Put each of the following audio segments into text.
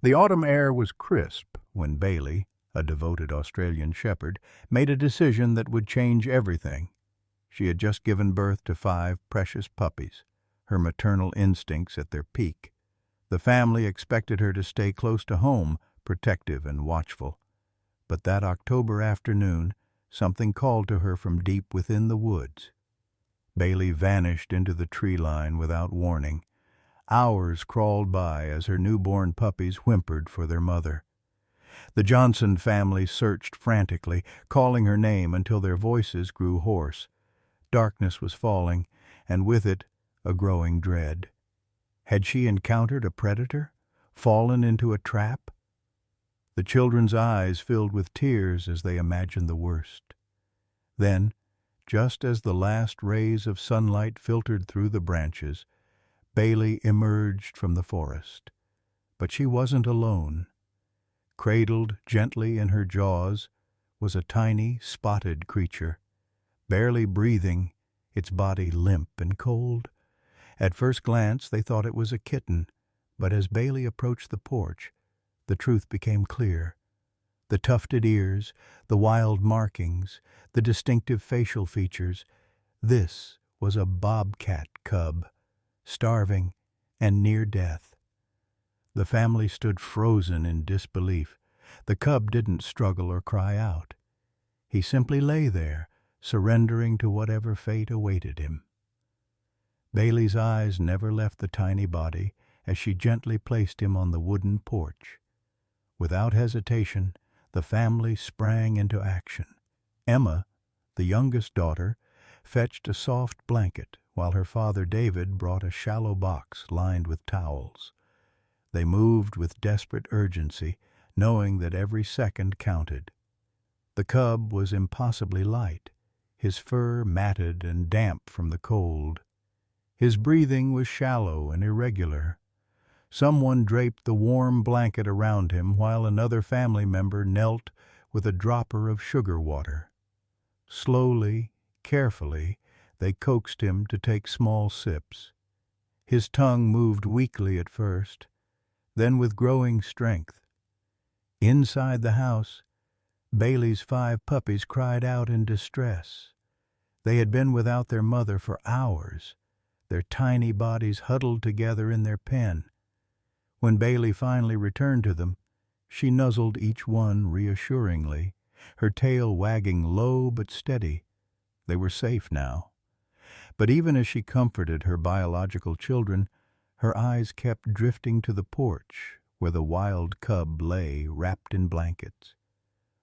The autumn air was crisp when Bailey, a devoted Australian shepherd, made a decision that would change everything. She had just given birth to 5 precious puppies, her maternal instincts at their peak. The family expected her to stay close to home, protective and watchful. But that October afternoon, something called to her from deep within the woods. Bailey vanished into the tree line without warning. Hours crawled by as her newborn puppies whimpered for their mother. The Johnson family searched frantically, calling her name until their voices grew hoarse. Darkness was falling, and with it a growing dread. Had she encountered a predator? Fallen into a trap? The children's eyes filled with tears as they imagined the worst. Then, just as the last rays of sunlight filtered through the branches, Bailey emerged from the forest. But she wasn't alone. Cradled gently in her jaws was a tiny, spotted creature, barely breathing, its body limp and cold. At first glance they thought it was a kitten, but as Bailey approached the porch, the truth became clear. The tufted ears, the wild markings, the distinctive facial features, this was a bobcat cub, starving and near death. The family stood frozen in disbelief. The cub didn't struggle or cry out. He simply lay there, surrendering to whatever fate awaited him. Bailey's eyes never left the tiny body as she gently placed him on the wooden porch. Without hesitation, the family sprang into action. Emma, the youngest daughter, fetched a soft blanket while her father David brought a shallow box lined with towels. They moved with desperate urgency, knowing that every second counted. The cub was impossibly light, his fur matted and damp from the cold. His breathing was shallow and irregular. Someone draped the warm blanket around him while another family member knelt with a dropper of sugar water. Slowly, carefully, they coaxed him to take small sips. His tongue moved weakly at first, then with growing strength. Inside the house, Bailey's 5 puppies cried out in distress. They had been without their mother for hours, their tiny bodies huddled together in their pen. When Bailey finally returned to them, she nuzzled each one reassuringly, her tail wagging low but steady. They were safe now. But even as she comforted her biological children, her eyes kept drifting to the porch where the wild cub lay wrapped in blankets.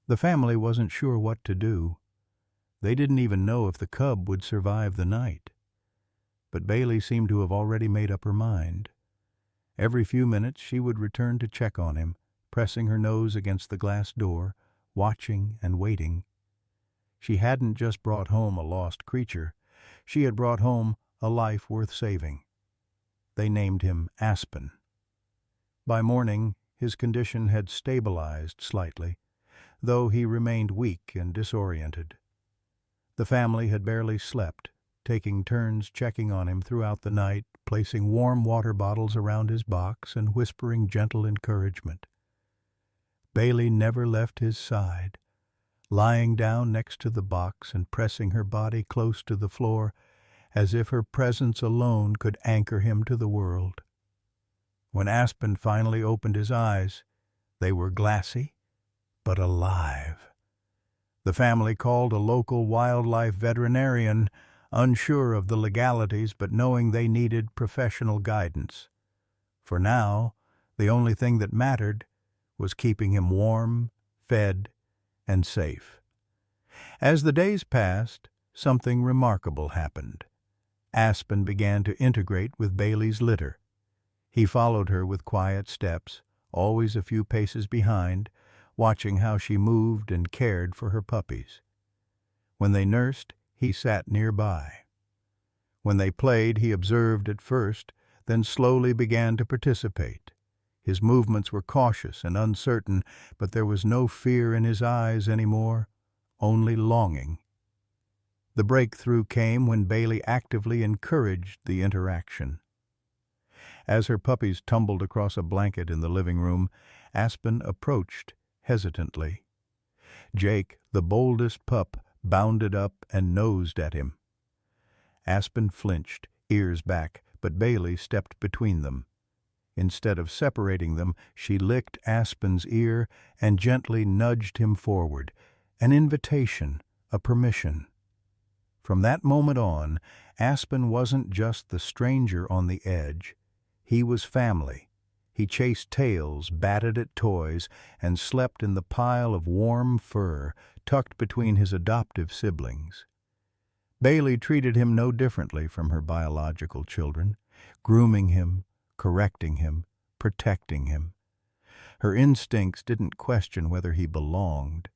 The family wasn't sure what to do. They didn't even know if the cub would survive the night. But Bailey seemed to have already made up her mind. Every few minutes she would return to check on him, pressing her nose against the glass door, watching and waiting. She hadn't just brought home a lost creature. She had brought home a life worth saving. They named him Aspen. By morning, his condition had stabilized slightly, though he remained weak and disoriented. The family had barely slept, taking turns checking on him throughout the night, placing warm water bottles around his box and whispering gentle encouragement. Bailey never left his side, lying down next to the box and pressing her body close to the floor, as if her presence alone could anchor him to the world. When Aspen finally opened his eyes, they were glassy, but alive. The family called a local wildlife veterinarian, unsure of the legalities but knowing they needed professional guidance. For now, the only thing that mattered was keeping him warm, fed, and safe. As the days passed, something remarkable happened. Aspen began to integrate with Bailey's litter. He followed her with quiet steps, always a few paces behind, watching how she moved and cared for her puppies. When they nursed, he sat nearby. When they played, he observed at first, then slowly began to participate. His movements were cautious and uncertain, but there was no fear in his eyes anymore, only longing. The breakthrough came when Bailey actively encouraged the interaction. As her puppies tumbled across a blanket in the living room, Aspen approached hesitantly. Jake, the boldest pup, bounded up and nosed at him. Aspen flinched, ears back, but Bailey stepped between them. Instead of separating them, she licked Aspen's ear and gently nudged him forward, an invitation, a permission. From that moment on, Aspen wasn't just the stranger on the edge. He was family. He chased tails, batted at toys, and slept in the pile of warm fur tucked between his adoptive siblings. Bailey treated him no differently from her biological children, grooming him, correcting him, protecting him. Her instincts didn't question whether he belonged.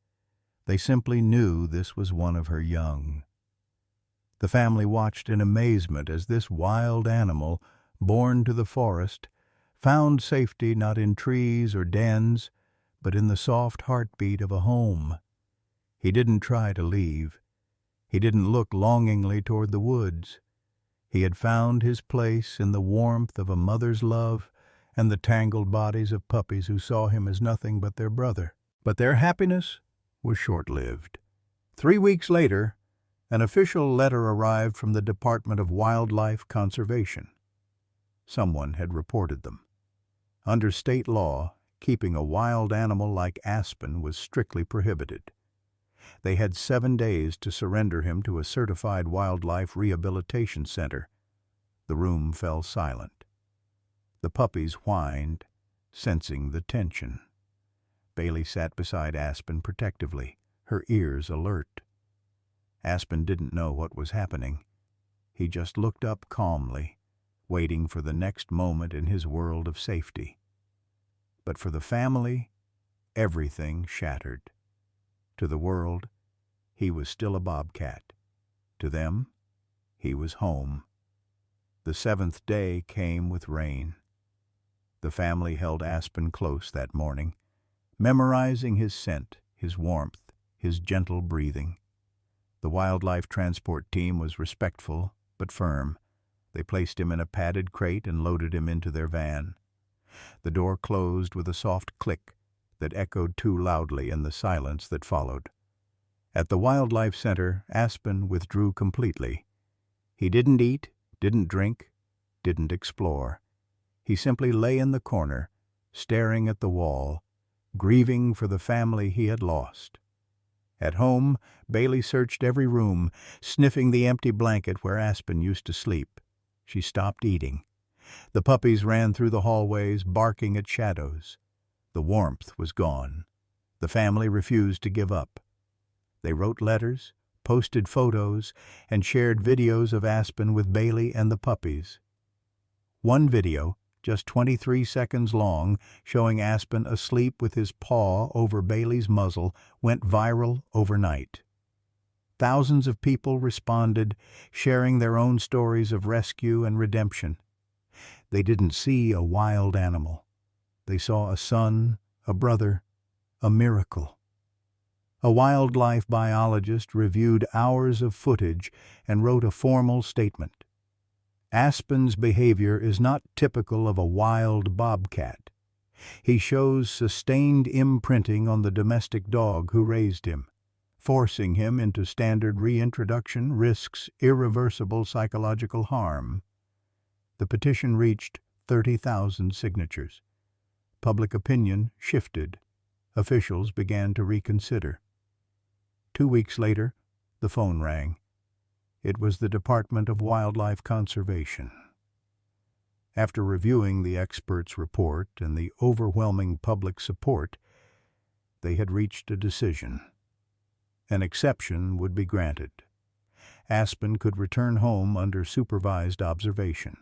They simply knew this was one of her young. The family watched in amazement as this wild animal, born to the forest, found safety not in trees or dens, but in the soft heartbeat of a home. He didn't try to leave. He didn't look longingly toward the woods. He had found his place in the warmth of a mother's love and the tangled bodies of puppies who saw him as nothing but their brother. But their happiness was short-lived. 3 weeks later, an official letter arrived from the Department of Wildlife Conservation. Someone had reported them. Under state law, keeping a wild animal like Aspen was strictly prohibited. They had 7 days to surrender him to a certified wildlife rehabilitation center. The room fell silent. The puppies whined, sensing the tension. Bailey sat beside Aspen protectively, her ears alert. Aspen didn't know what was happening. He just looked up calmly, waiting for the next moment in his world of safety. But for the family, everything shattered. To the world, he was still a bobcat. To them, he was home. The 7th day came with rain. The family held Aspen close that morning, memorizing his scent, his warmth, his gentle breathing. The wildlife transport team was respectful but firm. They placed him in a padded crate and loaded him into their van. The door closed with a soft click that echoed too loudly in the silence that followed. At the Wildlife Center, Aspen withdrew completely. He didn't eat, didn't drink, didn't explore. He simply lay in the corner, staring at the wall, grieving for the family he had lost. At home, Bailey searched every room, sniffing the empty blanket where Aspen used to sleep. She stopped eating. The puppies ran through the hallways, barking at shadows. The warmth was gone. The family refused to give up. They wrote letters, posted photos, and shared videos of Aspen with Bailey and the puppies. One video, just 23 seconds long, showing Aspen asleep with his paw over Bailey's muzzle, went viral overnight. Thousands of people responded, sharing their own stories of rescue and redemption. They didn't see a wild animal. They saw a son, a brother, a miracle. A wildlife biologist reviewed hours of footage and wrote a formal statement. Aspen's behavior is not typical of a wild bobcat. He shows sustained imprinting on the domestic dog who raised him. Forcing him into standard reintroduction risks irreversible psychological harm. The petition reached 30,000 signatures. Public opinion shifted. Officials began to reconsider. 2 weeks later, the phone rang. It was the Department of Wildlife Conservation. After reviewing the experts' report and the overwhelming public support, they had reached a decision. An exception would be granted. Aspen could return home under supervised observation.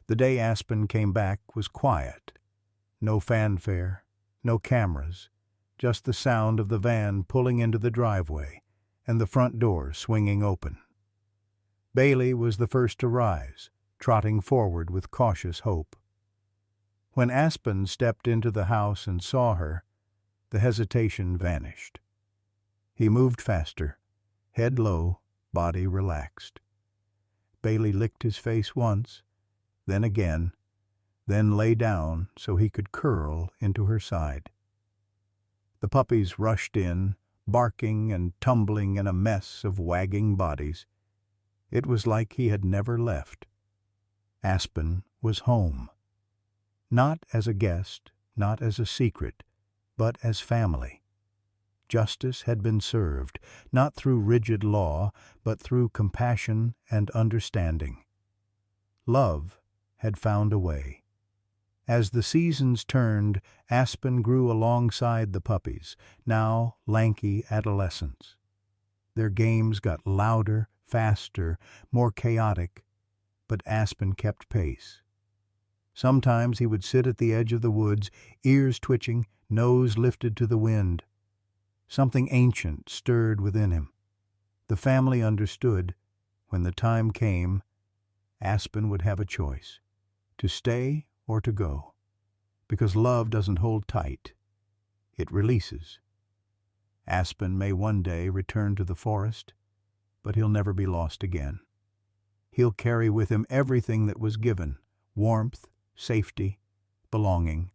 The day Aspen came back was quiet. No fanfare, no cameras, just the sound of the van pulling into the driveway and the front door swinging open. Bailey was the first to rise, trotting forward with cautious hope. When Aspen stepped into the house and saw her, the hesitation vanished. He moved faster, head low, body relaxed. Bailey licked his face once, then again, then lay down so he could curl into her side. The puppies rushed in, barking and tumbling in a mess of wagging bodies. It was like he had never left. Aspen was home. Not as a guest, not as a secret, but as family. Justice had been served, not through rigid law, but through compassion and understanding. Love had found a way. As the seasons turned, Aspen grew alongside the puppies, now lanky adolescents. Their games got louder, faster, more chaotic, but Aspen kept pace. Sometimes he would sit at the edge of the woods, ears twitching, nose lifted to the wind. Something ancient stirred within him. The family understood. When the time came, Aspen would have a choice, to stay or to go, because love doesn't hold tight. It releases. Aspen may one day return to the forest, but he'll never be lost again. He'll carry with him everything that was given, warmth, safety, belonging,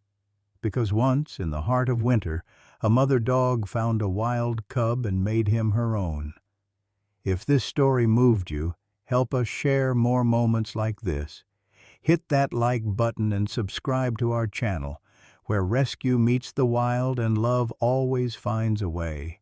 because once, in the heart of winter, a mother dog found a wild cub and made him her own. If this story moved you, help us share more moments like this. Hit that like button and subscribe to our channel, where rescue meets the wild and love always finds a way.